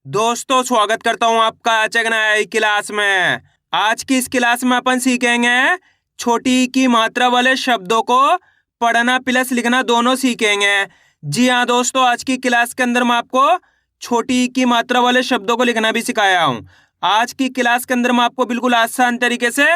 दोस्तों स्वागत करता हूं आपका आज नई क्लास में। आज की इस क्लास में अपन सीखेंगे छोटी ई की मात्रा वाले शब्दों को पढ़ना प्लस लिखना दोनों सीखेंगे। जी हाँ दोस्तों, आज की क्लास के अंदर मैं आपको छोटी ई की मात्रा वाले शब्दों को लिखना भी सिखाया हूँ। आज की क्लास के अंदर मैं आपको बिल्कुल आसान तरीके से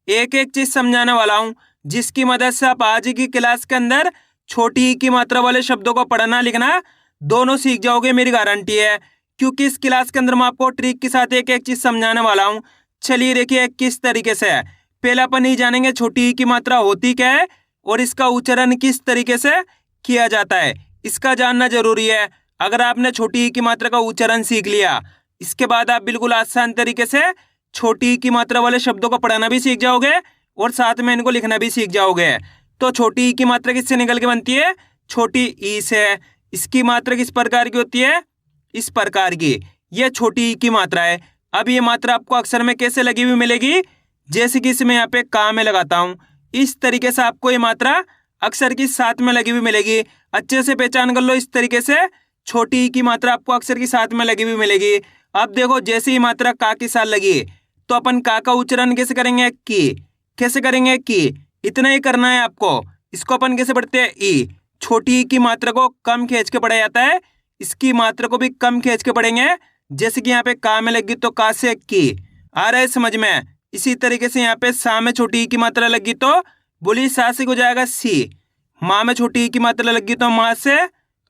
एक एक चीज समझाने वाला हूँ, जिसकी मदद से आप आज की क्लास के अंदर छोटी ई की मात्रा वाले शब्दों को पढ़ना लिखना दोनों सीख जाओगे, मेरी गारंटी है। क्योंकि इस क्लास के अंदर मैं आपको ट्रिक के साथ एक एक चीज समझाने वाला हूँ। चलिए देखिए किस तरीके से है। पहले अपन ही जानेंगे छोटी ई की मात्रा होती क्या है और इसका उच्चारण किस तरीके से किया जाता है, इसका जानना जरूरी है। अगर आपने छोटी ई की मात्रा का उच्चारण सीख लिया, इसके बाद आप बिल्कुल आसान तरीके से छोटी ई की मात्रा वाले शब्दों को पढ़ना भी सीख जाओगे और साथ में इनको लिखना भी सीख जाओगे। तो छोटी ई की मात्रा किससे निकल के बनती है? छोटी ई से। इसकी मात्रा किस प्रकार की होती है? इस प्रकार की। यह छोटी ई की मात्रा है। अब ये मात्रा आपको अक्षर में कैसे लगी हुई मिलेगी? जैसे कि इसमें यहाँ पे का में लगाता हूँ, इस तरीके से आपको ये मात्रा अक्षर की साथ में लगी हुई मिलेगी। अच्छे से पहचान कर लो। इस तरीके से छोटी ई की मात्रा आपको अक्षर की साथ में लगी हुई मिलेगी। अब देखो, जैसे ही मात्रा का के साथ लगी तो अपन का उच्चारण कैसे करेंगे? की। कैसे करेंगे? की। इतना ही करना है आपको। इसको अपन कैसे पढ़ते हैं? ई। छोटी ई की मात्रा को कम खींच के पढ़ा जाता है, इसकी मात्रा को भी कम खींच के पढ़ेंगे। जैसे कि यहाँ पे का में लगी तो का से की। आ रहा है समझ में? इसी तरीके से यहाँ पे सा में छोटी ई की मात्रा लगी तो बोली सा से हो जाएगा सी। माँ में छोटी ई की मात्रा लगी तो माँ से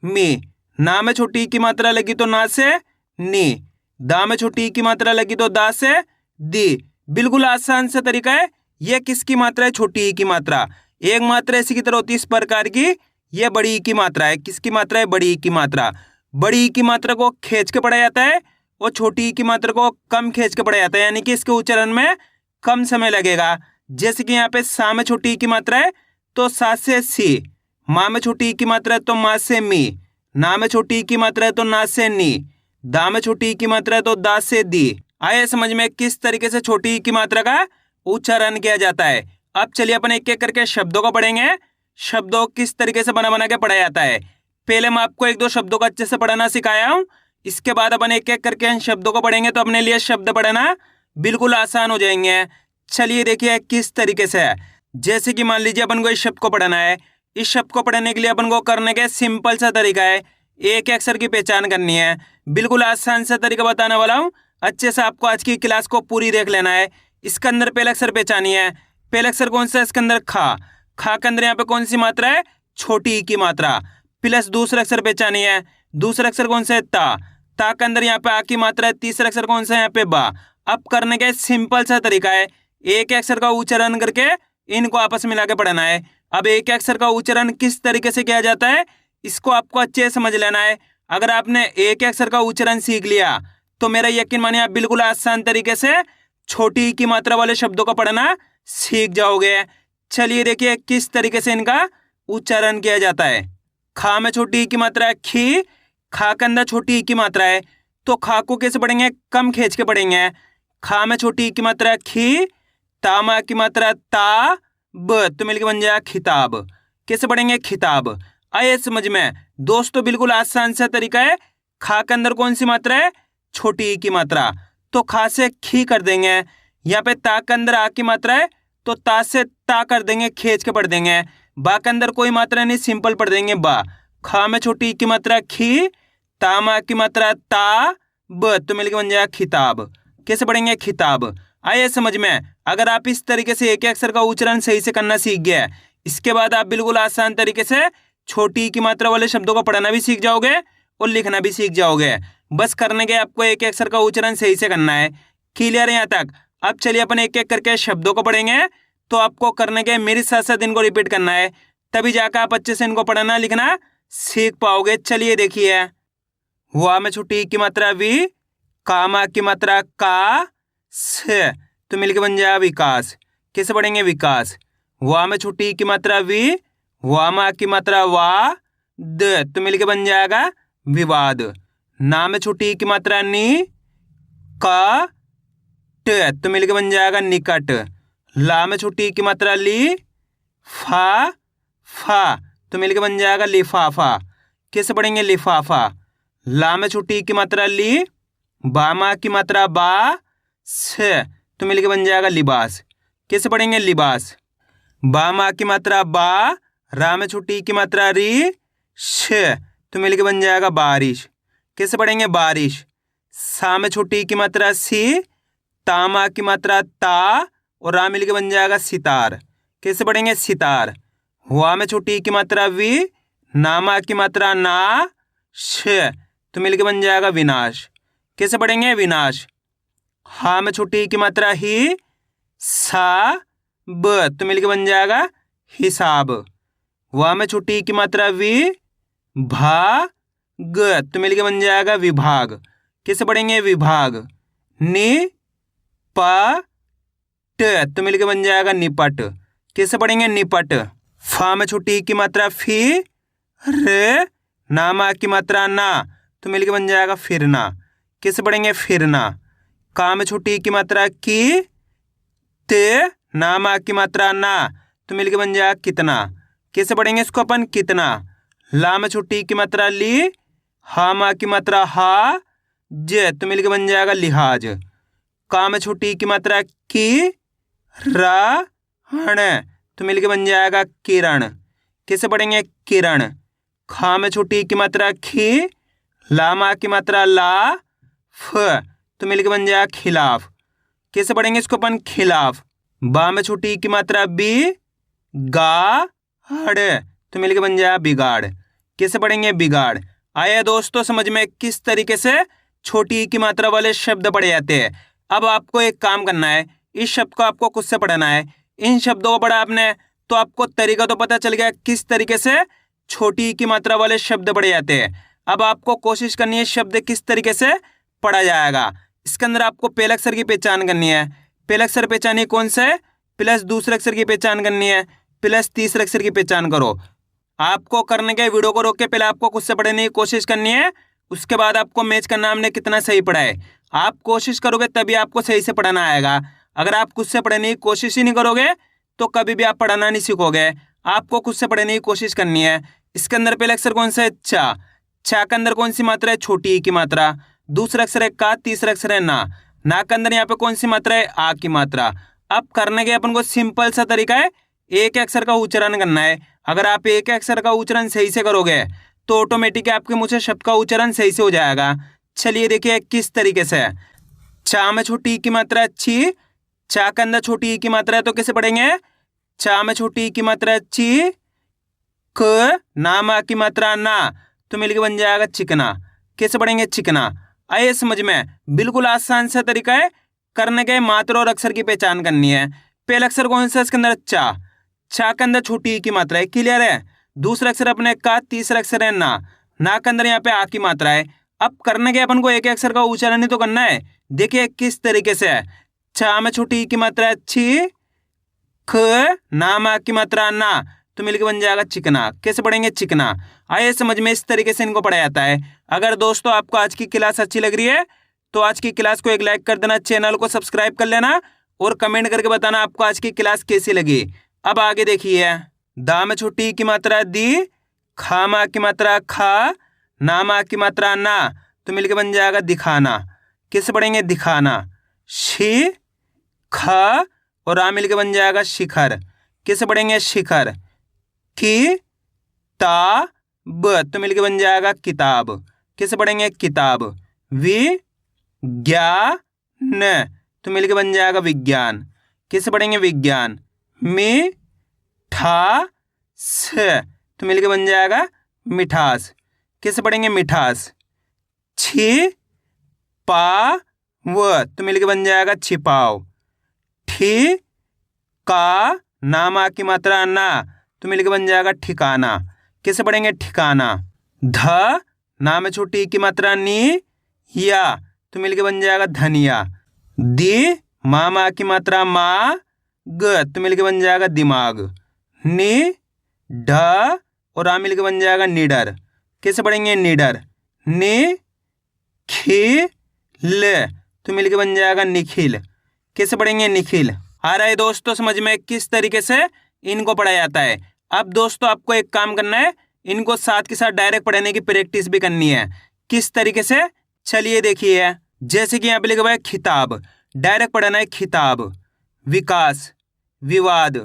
मी। ना में छोटी ई की मात्रा लगी तो ना से नी। दा में छोटी ई की मात्रा लगी तो दा से दी। बिल्कुल आसान सा तरीका है। यह किसकी मात्रा है? छोटी ई की मात्रा। एक मात्रा इसी की तरह होती है इस प्रकार की। यह बड़ी ई की मात्रा है। किसकी मात्रा है? बड़ी ई की मात्रा। बड़ी ई की मात्रा को खींच के पढ़ा जाता है और छोटी ई की मात्रा को कम खींच के पढ़ा जाता है, यानी कि इसके उच्चारण में कम समय लगेगा। जैसे कि यहाँ पे सा में छोटी ई की मात्रा है तो सा से सी। माँ में छोटी ई की मात्रा है तो माँ से मी। ना में छोटी ई की मात्रा है तो ना से नी। दा में छोटी ई की मात्रा है तो दा से दी। आए समझ में किस तरीके से छोटी ई की मात्रा का उच्चारण किया जाता है? अब चलिए अपन एक एक करके शब्दों को पढ़ेंगे। शब्दों किस तरीके से बना बना के पढ़ा जाता है। पहले मैं आपको एक दो शब्दों को अच्छे से पढ़ना सिखाया हूँ, इसके बाद अपन एक एक करके इन शब्दों को पढ़ेंगे तो अपने लिए शब्द पढ़ना बिल्कुल आसान हो जाएंगे। चलिए देखिए किस तरीके से है। जैसे कि मान लीजिए अपन को इस शब्द को पढ़ना है। इस शब्द को पढ़ने के लिए अपन को करने का सिंपल सा तरीका है, एक अक्षर की पहचान करनी है। बिल्कुल आसान सा तरीका बताने वाला हूँ। अच्छे से आपको आज की क्लास को पूरी देख लेना है। इसके अंदर पहला अक्षर पहचानी है। पहला अक्षर कौन सा है? इसके अंदर खा। खा के अंदर यहाँ पे कौन सी मात्रा है? छोटी ई की मात्रा। प्लस दूसरा अक्षर पहचानी है। दूसरा अक्षर कौन सा है? ता। ता के अंदर यहाँ पे आ की मात्रा है। तीसरा अक्षर कौन सा है? यहाँ पे बा। अब करने का सिंपल सा तरीका है, एक अक्षर का उच्चारण करके इनको आपस में मिला के पढ़ना है। अब एक अक्षर का उच्चारण किस तरीके से किया जाता है, इसको आपको अच्छे से समझ लेना है। अगर आपने एक अक्षर का उच्चारण सीख लिया तो मेरा यकीन मानिए आप बिल्कुल आसान तरीके से छोटी ई की मात्रा वाले शब्दों को पढ़ना सीख जाओगे। चलिए देखिए किस तरीके से इनका उच्चारण किया जाता है। खा में छोटी ई की मात्रा है खी। खा के अंदर छोटी ई की मात्रा है तो खा को कैसे पढ़ेंगे? कम खींच के पढ़ेंगे। खा में छोटी ई की मात्रा है खी। ता में की मात्रा ता ब तो मिलकर बन जाएगा खिताब। कैसे पढ़ेंगे? खिताब। आइए समझ में दोस्तों, बिल्कुल आसान सा तरीका है। खा के अंदर कौन सी मात्रा है? छोटी ई की मात्रा। तो खा से खी कर देंगे। यहाँ पे ता के अंदर आ की मात्रा है तो ता से ता कर देंगे, खींच के पढ़ देंगे। बा के अंदर कोई मात्रा नहीं, सिंपल पढ़ देंगे बा। खा में छोटी ई की मात्रा खी। ता में की मात्रा ता ब तो मिलकर बन जाएगा खिताब। कैसे पढ़ेंगे? खिताब। आइए समझ में। अगर आप इस तरीके से एक अक्षर का उच्चारण सही से करना सीख गए, इसके बाद आप बिल्कुल आसान तरीके से छोटी ई की मात्रा वाले शब्दों को पढ़ना भी सीख जाओगे और लिखना भी सीख जाओगे। बस करने के आपको एक अक्षर का उच्चारण सही से करना है। क्लियर है यहाँ तक? अब चलिए अपन एक एक करके शब्दों को पढ़ेंगे तो आपको करने के मेरे साथ साथ इनको रिपीट करना है, तभी जाकर आप अच्छे से इनको पढ़ना लिखना सीख पाओगे। चलिए देखिए। हुआ में छोटी ई की मात्रा वी। कामा की मात्रा का से तो मिलके बन जाएगा विकास। कैसे पढ़ेंगे? विकास। हुआ में छोटी ई की मात्रा वी। हुआ में की मात्रा वा द तो मिलके बन जाएगा विवाद। ना में छोटी ई की मात्रा नी। का ट तो मिलके बन जाएगा निकट। ला में छोटी ई की मात्रा ली। फा फा तो मिलके बन जाएगा लिफाफा। कैसे पढ़ेंगे? लिफाफा। ला में छोटी ई की मात्रा ली। बामा की मात्रा बा, स तो मिलके बन जाएगा लिबास। कैसे पढ़ेंगे? लिबास। बामा की मात्रा बा, रा में छोटी की मात्रा री, श तो मिलके बन जाएगा बारिश। कैसे पढ़ेंगे? बारिश। सा में छोटी की मात्रा सी, तामा की मात्रा ता और रा मिलके बन जाएगा सितार। कैसे पढ़ेंगे? सितार। हुआ में छोटी की मात्रा वी, नामा की मात्रा ना, श तो मिलके बन जाएगा विनाश। कैसे पढ़ेंगे? विनाश। हा में छोटी की मात्रा ही, सा ब तो मिलके बन जाएगा हिसाब। वा में छोटी की मात्रा वी, भा ग तो मिलके बन जाएगा विभाग। कैसे पढ़ेंगे? विभाग। नि पा ट तो मिलके बन जाएगा निपट। कैसे पढ़ेंगे? निपट। फा में छोटी की मात्रा फी, र नामा की मात्रा ना तो मिलके बन जाएगा फिरना। कैसे पढ़ेंगे? फिरना। का में छोटी की मात्रा की, ते नामा की मात्रा ना तो मिलके बन जाएगा कितना। कैसे पढ़ेंगे इसको अपन? कितना। ला में छोटी की मात्रा ली, हा मा की मात्रा हा, ज तो मिलके बन जाएगा लिहाज। का में छोटी की मात्रा की, रा हण तो मिलके बन जाएगा किरण। कैसे पढ़ेंगे? किरण। खा में छोटी की मात्रा खी, लामा की मात्रा ला, फ तो मिलके बन जाएगा खिलाफ। कैसे पढ़ेंगे इसको अपन? खिलाफ। बा में छोटी की मात्रा बी, गा हड़ तो मिलके बन जाएगा बिगाड़। कैसे पढ़ेंगे? बिगाड़। आया दोस्तों समझ में किस तरीके से छोटी की मात्रा वाले शब्द पढ़े जाते हैं। अब आपको एक काम करना है, इस शब्द को आपको खुद से पढ़ना है। इन शब्दों को पढ़ा आपने तो आपको तरीका तो पता चल गया किस तरीके से छोटी की मात्रा वाले शब्द पढ़े जाते हैं। अब आपको कोशिश करनी है शब्द किस तरीके से पढ़ा जाएगा। इसके अंदर आपको पहले अक्षर की पहचान करनी है। पहले अक्षर पहचानिए कौन सा है, प्लस दूसरे अक्षर की पहचान करनी है, प्लस तीसरे अक्षर की पहचान करो। आपको करने के वीडियो को रोक के पहले आपको खुद से पढ़ने की कोशिश करनी है, उसके बाद आपको मैच करना हमने कितना सही पढ़ा है। आप कोशिश करोगे तभी आपको सही से पढ़ना आएगा। अगर आप खुद से पढ़ने की कोशिश ही नहीं करोगे तो कभी भी आप पढ़ना नहीं सीखोगे। आपको खुद से पढ़ने की कोशिश करनी है। इसके अंदर पहले अक्षर कौन सा है? चा। चा के अंदर कौन सी मात्रा है? छोटी ई की मात्रा। दूसरा अक्षर है का, तीसरा अक्षर है ना। ना के अंदर यहाँ पे कौन सी मात्रा है? आ की मात्रा। अब करने के अपन को सिंपल सा तरीका है, एक अक्षर का उच्चारण करना है। अगर आप एक अक्षर का उच्चारण सही से करोगे तो ऑटोमेटिक आपके मुंह से शब्द का उच्चारण सही से हो जाएगा। चलिए देखिए किस तरीके से। चा में छोटी ई की मात्रा अच्छी, चा के अंदर छोटी ई की मात्रा है तो कैसे पढ़ेंगे? चा में छोटी ई की मात्रा अच्छी, क नामा की मात्रा ना तो मिलके बन जाएगा चिकना। कैसे पढ़ेंगे? चिकना। आइए समझ में, बिल्कुल आसान सा तरीका है। करने के मात्रा और अक्षर की पहचान करनी है। पहला अक्षर कौन सा है? इसके अंदर चा। चा के अंदर छोटी ई की मात्रा है, क्लियर है। दूसरा अक्षर अपने का, तीसरा अक्षर है ना। ना के अंदर यहाँ पे आ की मात्रा है। अब करने के अपन को एक अक्षर का उच्चारण ही तो करना है। देखिए किस तरीके से है। चा में छोटी ई की मात्रा अच्छी, ख नामा की मात्रा ना तो मिलके बन जाएगा चिकना। कैसे पढ़ेंगे? चिकना। आइए समझ में, इस तरीके से इनको पढ़ा जाता है। अगर दोस्तों आपको आज की क्लास अच्छी लग रही है तो आज की क्लास को एक लाइक कर देना, चैनल को सब्सक्राइब कर लेना और कमेंट करके बताना आपको आज की क्लास कैसी लगी। अब आगे देखिए। दा में छोटी की मात्रा दी, खामा की मात्रा खा, नामा की मात्रा ना तो मिलके बन जाएगा दिखाना। कैसे पढ़ेंगे? दिखाना। शी खा और आ मिलके बन जाएगा शिखर। कैसे पढ़ेंगे? शिखर। की ता ब तो मिलके बन जाएगा किताब। कैसे पढ़ेंगे? किताब। वि ज्ञा न तो मिलके बन जाएगा विज्ञान। कैसे पढ़ेंगे? विज्ञान। मी ठा स तो मिलके बन जाएगा मिठास। कैसे पढ़ेंगे? मिठास। छी पा व तो मिलके बन जाएगा छिपाओ। ठी का नामा की मात्रा ना तो मिलके बन जाएगा ठिकाना। कैसे पढ़ेंगे? ठिकाना। ध ना में छोटी की मात्रा नी, या तो मिलके बन जाएगा धनिया। दी मामा की मात्रा मा, ग तो मिलके बन जाएगा दिमाग। नि ढ और आ मिलके बन जाएगा निडर। कैसे पढ़ेंगे? निडर। नि खी ल तो मिलके बन जाएगा निखिल। कैसे पढ़ेंगे? निखिल। आ रहा है दोस्तों समझ में किस तरीके से इनको पढ़ा जाता है। अब दोस्तों आपको एक काम करना है, इनको साथ के साथ डायरेक्ट पढ़ने की प्रैक्टिस भी करनी है। किस तरीके से? चलिए देखिए। जैसे कि यहाँ पे लिखा हुआ है खिताब, डायरेक्ट पढ़ना है खिताब। विकास, विवाद,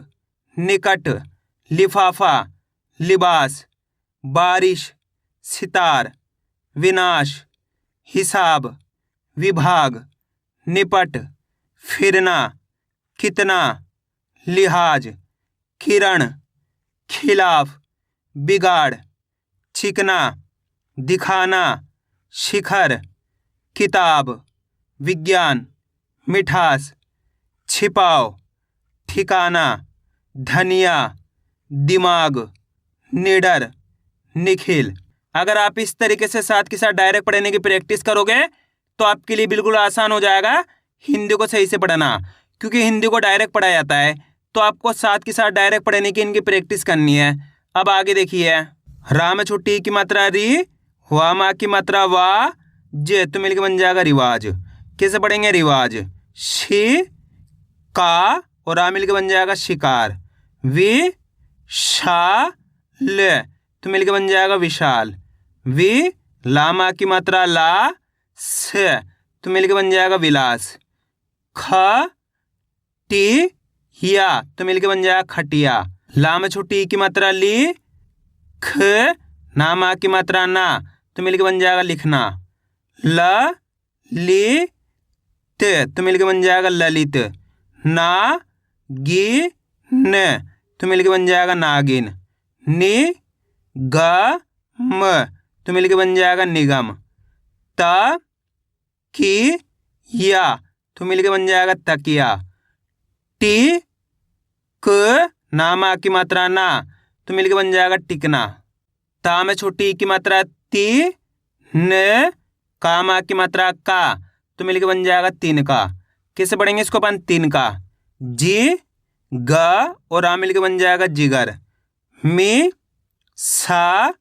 निकट, लिफाफा, लिबास, बारिश, सितार, विनाश, हिसाब, विभाग, निपट, फिरना, कितना, लिहाज, किरण, खिलाफ, बिगाड़, चिकना, दिखाना, शिखर, किताब, विज्ञान, मिठास, छिपाओ, ठिकाना, धनिया, दिमाग, निडर, निखिल। अगर आप इस तरीके से साथ के साथ डायरेक्ट पढ़ने की प्रैक्टिस करोगे तो आपके लिए बिल्कुल आसान हो जाएगा हिंदी को सही से पढ़ना, क्योंकि हिंदी को डायरेक्ट पढ़ा जाता है तो आपको साथ के साथ डायरेक्ट पढ़ने की इनकी प्रैक्टिस करनी है। अब आगे देखिए, रा में छोटी की मात्रा री, वा माँ की मात्रा वा, जे तो मिलकर बन जाएगा रिवाज। कैसे पढ़ेंगे रिवाज? शी का और रा मिलकर बन जाएगा शिकार। वि शा ल तो मिलकर बन जाएगा विशाल। वि लामा की मात्रा ला, स तो मिलकर बन जाएगा विलास। ख टी या तो मिलकर बन जाएगा खटिया। ला में छोटी की मात्रा ली, ख ना मा की मात्रा ना तो मिलकर बन जाएगा लिखना। ल ली त तो मिलकर बन जाएगा ललित। ना गी न तो मिलकर बन जाएगा नागिन। नि ग म तो मिलकर बन जाएगा निगम। त की या तो मिलकर बन जाएगा तकिया। टी क नामा की मात्रा ना तो मिलकर बन जाएगा टिकना। ता में छोटी की मात्रा ती, न कामा की मात्रा का तो मिलकर बन जाएगा तिनका। कैसे पढ़ेंगे इसको अपन? तिनका। जी ग और आ मिलकर बन जाएगा जिगर। मी सा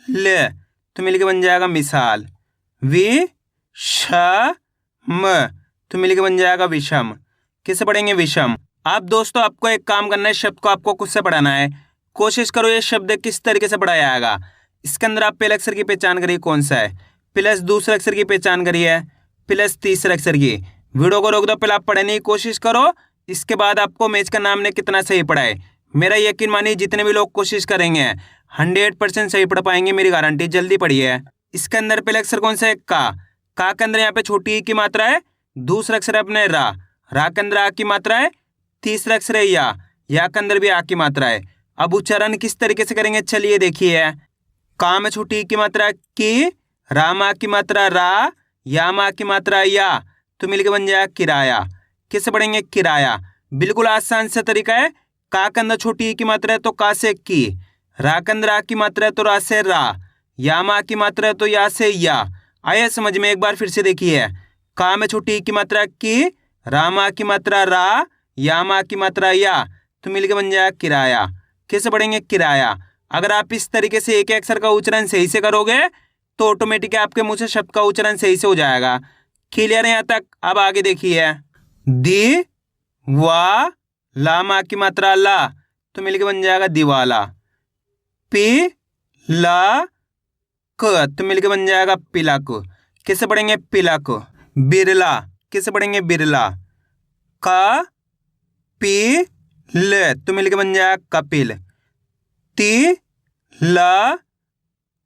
ल तो मिलकर बन जाएगा मिसाल। वि श म तो मिलकर बन जाएगा विषम। कैसे पढ़ेंगे? विषम। आप दोस्तों आपको एक काम करना है, शब्द को आपको खुद से पढ़ाना है। कोशिश करो ये शब्द किस तरीके से पढ़ाया जाएगा। इसके अंदर आप पहले अक्षर की पहचान करिए कौन सा है, प्लस दूसरे अक्षर की पहचान करिए, प्लस तीसरे अक्षर की। वीडियो को रोक दो, पहले आप पढ़ने की कोशिश करो, इसके बाद आपको मैच का नाम ने कितना सही पढ़ा है। मेरा यकीन मानिए जितने भी लोग कोशिश करेंगे 100% सही पढ़ पाएंगे, मेरी गारंटी। जल्दी पढ़िए। इसके अंदर पहले अक्षर कौन सा है? का के अंदर यहाँ पे छोटी ई की मात्रा है, दूसरा अक्षर है अपने रा के अंदर आ की मात्रा है, तीसरा अक्षर है या के अंदर भी आ की मात्रा है। अब उच्चारण किस तरीके से करेंगे चलिए देखिए। का में छोटी ई की मात्रा की, रा मा की मात्रा रा, या मा की मात्रा या तो मिलकर बन जाएगा किराया। कैसे पढ़ेंगे? किराया। बिल्कुल आसान सा तरीका है। का के अंदर छोटी ई की मात्रा है तो का से की, रा के अंदर आ की मात्रा है तो रा से रा, या मा की मात्रा है तो या से या। आया समझ में? एक बार फिर से देखिए। का में छोटी ई की मात्रा की, रा मा की मात्रा रा, या मा की मात्रा या तो मिलकर बन जाएगा किराया। कैसे पढ़ेंगे? किराया। अगर आप इस तरीके से एक अक्षर का उच्चारण सही से करोगे तो ऑटोमेटिक आपके मुंह से शब्द का उच्चारण सही से हो जाएगा। क्लियर है यहाँ तक? अब आगे देखिए। दी वा लामा की मात्रा ला तो मिलकर बन जाएगा दिवाला। पी ला क तो मिलकर बन जाएगा पिलक। कैसे पढ़ेंगे? पिलक। बिरला। कैसे पढ़ेंगे? बिरला। का पी ल तो मिलकर बन जाएगा कपिल। ती ला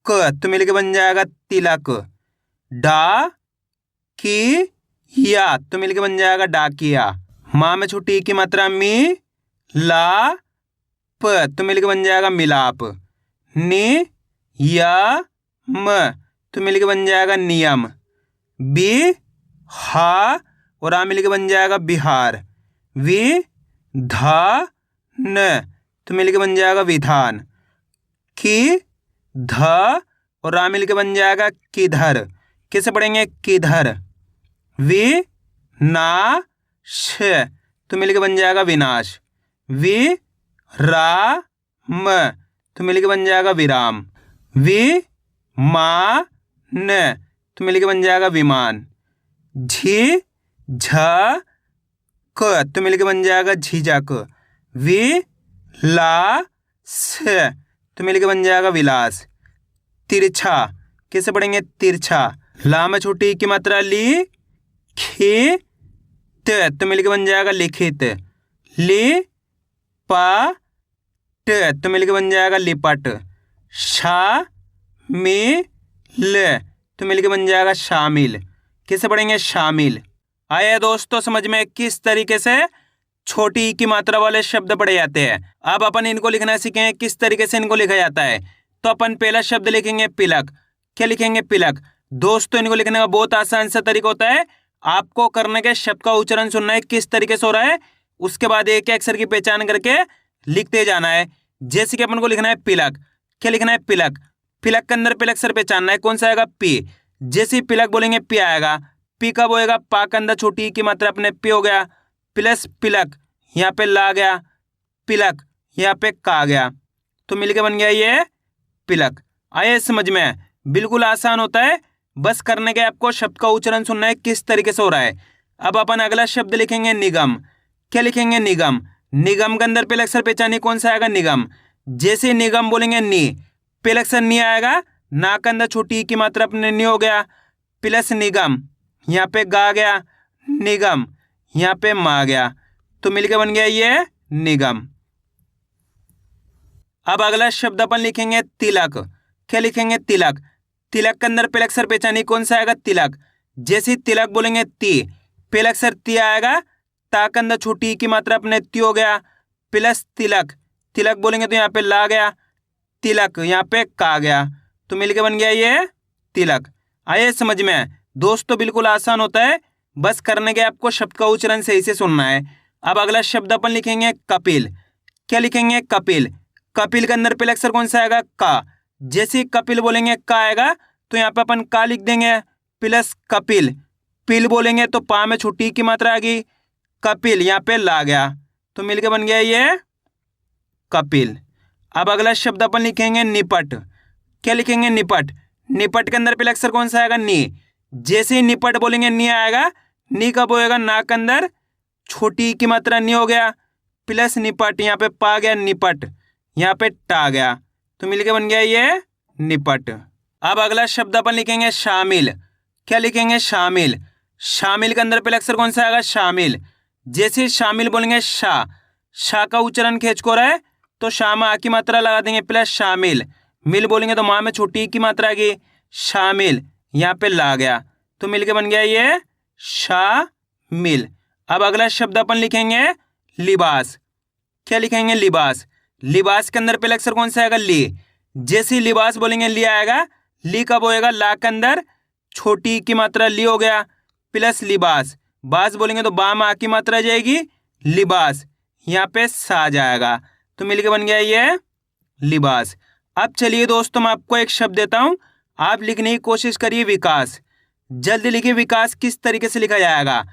क तो मिलकर बन जाएगा तिलक। डा की या तो मिलकर बन जाएगा डाकिया। माँ में छोटी की मात्रा मी, ला प तो मिलकर बन जाएगा मिलाप। नि या म तो मिलकर बन जाएगा नियम। बी हा और आ मिलकर बन जाएगा बिहार। वि धा न तो मिलकर बन जाएगा विधान। की ध और आ मिलकर बन जाएगा किधर। कैसे पढ़ेंगे? किधर। वि ना श तो मिलकर बन जाएगा विनाश। वि रा म तो मिलकर बन जाएगा विराम। वि मा न तो मिलकर बन जाएगा विमान। झी झ क तो मिलकर बन जाएगा झिझक। वि ला स तो मिलकर बन जाएगा विलास। तिरछा। कैसे पढ़ेंगे? तिरछा। ला में छोटी की मात्रा ली, खी तो मिलके बन जाएगा लिखित। ली पा तो मिलके बन जाएगा लिपट। शा मी ल तो मिलके बन जाएगा शामिल। किसे पढ़ेंगे? शामिल। आइए दोस्तों समझ में किस तरीके से छोटी ई की मात्रा वाले शब्द पढ़े जाते हैं। अब अपन इनको लिखना सीखेंगे किस तरीके से इनको लिखा जाता है। तो अपन पहला शब्द लिखेंगे पिलक। क्या लिखेंगे? पिलक। दोस्तों इनको लिखने का बहुत आसान सा तरीका होता है। आपको करने के शब्द का उच्चारण सुनना है किस तरीके से हो रहा है, उसके बाद एक अक्षर की पहचान करके लिखते जाना है। जैसे कि अपन को लिखना है पिलक। क्या लिखना है? पिलक। पिलक के अंदर पहले अक्षर पहचानना है, कौन सा आएगा? पी। जैसे पिलक बोलेंगे पी आएगा। पी कब होएगा? पा के अंदर छोटी ई की मात्रा अपने पी हो गया, प्लस पिलक यहाँ पे ला गया, पिलक यहाँ पे का गया, तो मिलके बन गया ये पिलक। आए समझ में? बिल्कुल आसान होता है, बस करने के आपको शब्द का उच्चारण सुनना है किस तरीके से हो रहा है। अब अपन अगला शब्द लिखेंगे निगम। क्या लिखेंगे? निगम। निगम के अंदर पहले अक्षर पहचानिए, कौन सा आएगा? निगम। जैसे निगम बोलेंगे नी, पहले अक्षर नी आएगा, ना के अंदर छोटी ई की मात्रा अपने नी हो गया, प्लस निगम यहाँ पे गा गया, निगम यहाँ पे मा गया, तो मिलके बन गया ये निगम। अब अगला शब्द अपन लिखेंगे तिलक। क्या लिखेंगे? तिलक। तिलक के अंदर पहले अक्षर पहचानिए, कौन सा आएगा? तिलक। जैसे तिलक बोलेंगे ती, पहले अक्षर ती आएगा, ता के अंदर छोटी ई की मात्रा अपने ती हो गया, प्लस तिलक। तिलक बोलेंगे तो यहाँ पे ला गया, तिलक यहाँ पे का गया, तो मिलके बन गया ये तिलक। आइए समझ में? दोस्तों बिल्कुल आसान होता है, बस करने के आपको शब्द का उच्चारण सही से सुनना है। अब अगला शब्द अपन लिखेंगे कपिल। क्या लिखेंगे? कपिल। कपिल के अंदर पहले अक्षर कौन सा आएगा? का। जैसे कपिल बोलेंगे का आएगा, तो यहाँ पे अपन का लिख देंगे, प्लस कपिल। पिल बोलेंगे तो पा में छोटी की मात्रा आ गई, कपिल यहाँ पे ला गया, तो मिलके बन गया ये कपिल। अब अगला शब्द अपन लिखेंगे निपट। क्या लिखेंगे? निपट। निपट के अंदर पहले अक्षर कौन सा आएगा? नी। जैसे ही निपट बोलेंगे नी आएगा, नी कब होएगा? ना के अंदर छोटी की मात्रा नी हो गया, प्लस निपट यहाँ पे पा गया, निपट यहाँ पे टा गया, तो मिलके बन गया ये निपट। अब अगला शब्द अपन लिखेंगे शामिल। क्या लिखेंगे? शामिल। शामिल के अंदर पहले अक्षर कौन सा आएगा? शामिल। जैसे शामिल बोलेंगे शा का उच्चारण खींच को रहा है, तो शा में आ की मात्रा लगा देंगे, प्लस शामिल। मिल बोलेंगे तो माँ में छोटी की मात्रा आ गई, शामिल यहाँ पे ला गया, तो मिलके बन गया ये शामिल। अब अगला शब्द अपन लिखेंगे लिबास। क्या लिखेंगे? लिबास। लिबास के अंदर पहले अक्षर कौन सा आएगा? ली। जैसे लिबास बोलेंगे ली आएगा, ली कब होएगा? ला के अंदर छोटी की मात्रा ली हो गया, प्लस लिबास। बास बोलेंगे तो बा में आ की मात्रा जाएगी, लिबास यहाँ पे सा जाएगा, तो मिलके बन गया ये लिबास। अब चलिए दोस्तों मैं आपको एक शब्द देता हूँ, आप लिखने की कोशिश करिए विकास। जल्दी लिखिए विकास किस तरीके से लिखा जाएगा।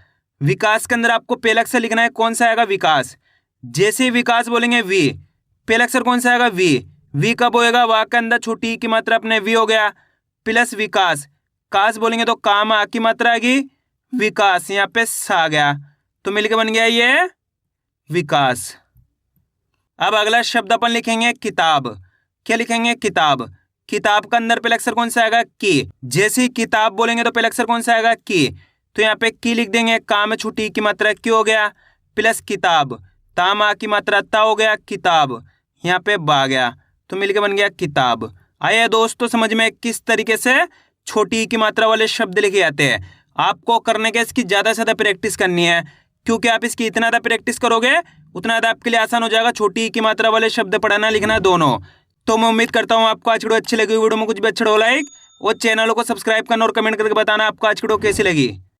विकास के अंदर आपको पहला अक्षर लिखना है, कौन सा आएगा? विकास। जैसे विकास बोलेंगे वी, पहला अक्षर कौन सा आएगा? वी। वी कब होएगा? वा के अंदर छोटी की मात्रा अपने वी हो गया, प्लस विकास। कास बोलेंगे तो का में आ की मात्रा आ गई, विकास यहाँ पे सा गया, तो मिलके बन गया ये विकास। अब अगला शब्द अपन लिखेंगे किताब। क्या लिखेंगे? किताब। किताब का अंदर पहला अक्षर कौन सा आएगा? की। जैसे किताब बोलेंगे तो पहला अक्षर कौन सा आएगा? की, तो यहाँ पे की लिख देंगे, का में छोटी की मात्रा की हो गया, प्लस किताब, ता में आ की मात्रा ता हो गया, किताब यहाँ पे बा गया, तो मिलके बन गया किताब। आइए दोस्तों समझ में किस तरीके से छोटी की मात्रा वाले शब्द लिखे जाते हैं। आपको करने के इसकी ज़्यादा से ज़्यादा प्रैक्टिस करनी है, क्योंकि आप इसकी इतना ज़्यादा प्रैक्टिस करोगे उतना ज़्यादा आपके लिए आसान हो जाएगा छोटी की मात्रा वाले शब्द पढ़ना लिखना दोनों। तो मैं उम्मीद करता हूँ आपको आज वीडियो अच्छी लगी। वीडियो में कुछ भी अच्छा हो लाइक और चैनल को सब्सक्राइब करना और कमेंट करके बताना आपको आज वीडियो कैसी लगी।